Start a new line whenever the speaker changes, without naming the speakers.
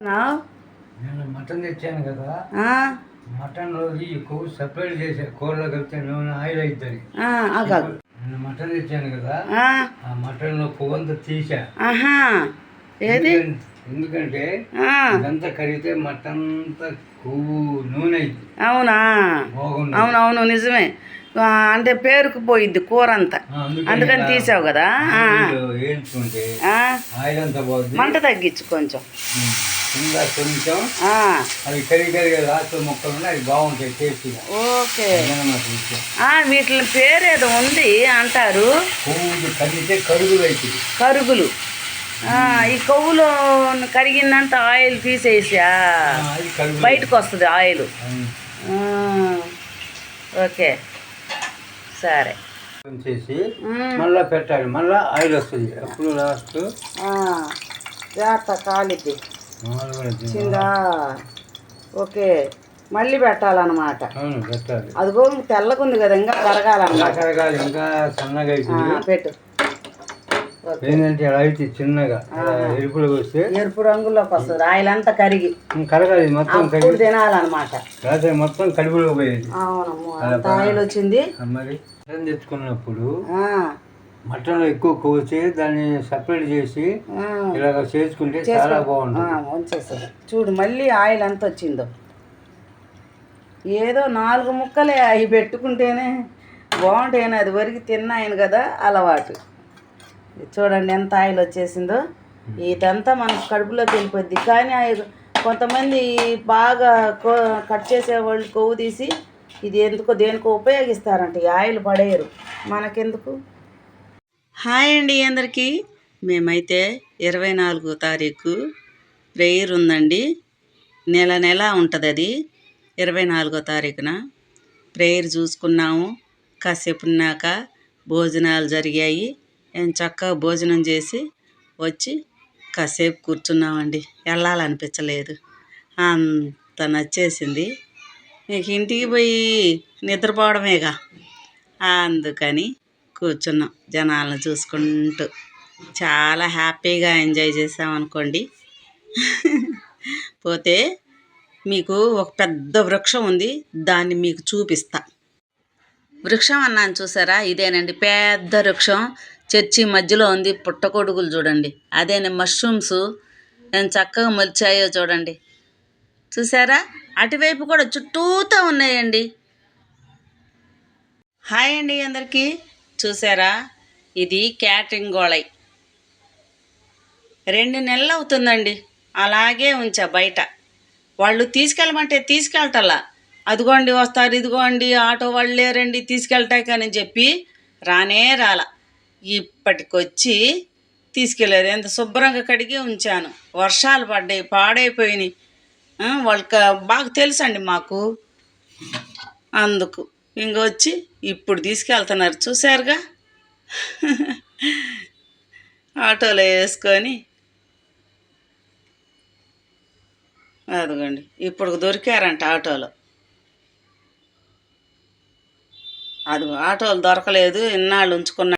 నేను మటన్ తెచ్చాను కదా, మటన్ రోజు ఈ కొవ్వు సపరేట్ చేసే కూరలో కలిపితే నూనె ఆయిల్ అవుతుంది. నేను మటన్ తెచ్చాను కదా, ఆ మటన్ లో కొవ్వు అంతా తీసా. ఎందుకంటే ఇదంతా కడిగితే మటన్ అంతా కొవ్వు నూనె అయింది.
అవునా? అవునవును, నిజమే. అంటే పేరుకుపోయిద్ది కూర అంతా, అందుకని తీసావు కదా.
వేయించుకుంటే ఆయిల్ అంతా పోతుంది.
మంట తగ్గించు కొంచెం,
కొంచెం అవి కరిగి రాత్రి మొక్కలు ఉన్నాయి, అవి బాగుంటాయి టేస్టీగా.
ఓకే, వీటి పేరేదో ఉంది అంటారు.
కొవ్వు కరిగితే కరుగులు అవుతుంది.
కరుగులు. ఈ కొవ్వులో కరిగిందంత ఆయిల్ తీసేసా బయటకు వస్తుంది ఆయిల్. ఓకే, సరే.
చేసి మళ్ళీ పెట్టాలి, మళ్ళీ ఆయిల్ వస్తుంది. అప్పుడు లాస్ట్
జాగ్రత్త కాలిద్ది చిందా. ఓకే, మళ్ళీ పెట్టాలన్నమాట.
పెట్టాలి.
అదిగో తెల్లగుంది కదా, ఇంకా కరగాలన్నమాట.
కరగాలి, ఇంకా సన్నగా
పెట్టు.
ఏంటంటే అలా అయితే చిన్నగా ఎరుపులోకి వస్తే
ఎరుపు రంగులోకి వస్తుంది. ఆయిల్ అంతా కరిగి
కరగాలి, మొత్తం
తినాలన్నమాట.
మొత్తం కడుపులోకి పోయేది.
అవునమ్మా, అంత ఆయిల్ వచ్చింది.
మరి మటన్ తెచ్చుకున్నప్పుడు మటన్ ఎక్కువ కోసి దాన్ని సపరేట్ చేసి ఇలాగ చేసుకుంటే చాలా బాగుంటుంది.
చూడు మళ్ళీ ఆయిల్ ఎంత వచ్చిందో. ఏదో 4 ముక్కలే అవి పెట్టుకుంటేనే బాగుంటాయని అది వరకు తిన్నాయను కదా అలవాటు. చూడండి ఎంత ఆయిల్ వచ్చేసిందో. ఇదంతా మనకు కడుపులోకి వెళ్ళిపోద్ది. కానీ కొంతమంది బాగా కట్ చేసేవాళ్ళు కొవ్వు తీసి ఇది ఎందుకో దేనికో ఉపయోగిస్తారంట. ఈ ఆయిల్ పడేయరు, మనకెందుకు. హాయ్ అండి అందరికీ. మేమైతే 24వ తారీఖు ప్రేయర్ ఉందండి. నెల ఉంటుంది అది. 24వ తారీఖున ప్రేయర్ చూసుకున్నాము. కాసేపు ఉన్నాక భోజనాలు జరిగాయి. చక్కగా భోజనం చేసి వచ్చి కాసేపు కూర్చున్నామండి. వెళ్ళాలనిపించలేదు, అంత నచ్చేసింది. నీకు ఇంటికి పోయి నిద్రపోవడమేగా, అందుకని కూర్చున్నాం జనాలను చూసుకుంటూ. చాలా హ్యాపీగా ఎంజాయ్ చేసామనుకోండి. పోతే మీకు ఒక పెద్ద వృక్షం ఉంది, దాన్ని మీకు చూపిస్తా. వృక్షం అన్నాను చూసారా, ఇదేనండి పెద్ద వృక్షం. చర్చి మధ్యలో ఉంది. పుట్టకొడుగులు చూడండి, అదేనండి మష్రూమ్స్ చక్కగా మొలిచాయో చూడండి. చూసారా, అటువైపు కూడా చుట్టూతా ఉన్నాయండి. హాయ్ అండి అందరికీ. చూసారా, ఇది క్యాటరింగ్ గోళై. 2 నెలలు అవుతుందండి అలాగే ఉంచా బయట. వాళ్ళు తీసుకెళ్ళమంటే తీసుకెళ్ళటల్లా. అదిగోండి వస్తారు, ఇదిగోండి ఆటో వాళ్ళు లేరండి తీసుకెళ్ళటాకని చెప్పి రాలా. ఇప్పటికొచ్చి తీసుకెళ్ళారు. ఎంత శుభ్రంగా కడిగి ఉంచాను. వర్షాలు పడ్డాయి, పాడైపోయినాయి. వాళ్ళకి బాగా తెలుసండి మాకు, అందుకు ఇంకొచ్చి ఇప్పుడు తీసుకెళ్తున్నారు. చూసారుగా, ఆటోలో వేసుకొని. అదిగోండి ఇప్పుడు దొరికారంట ఆటోలో. అది ఆటోలు దొరకలేదు, ఇన్నాళ్ళు ఉంచుకున్నా.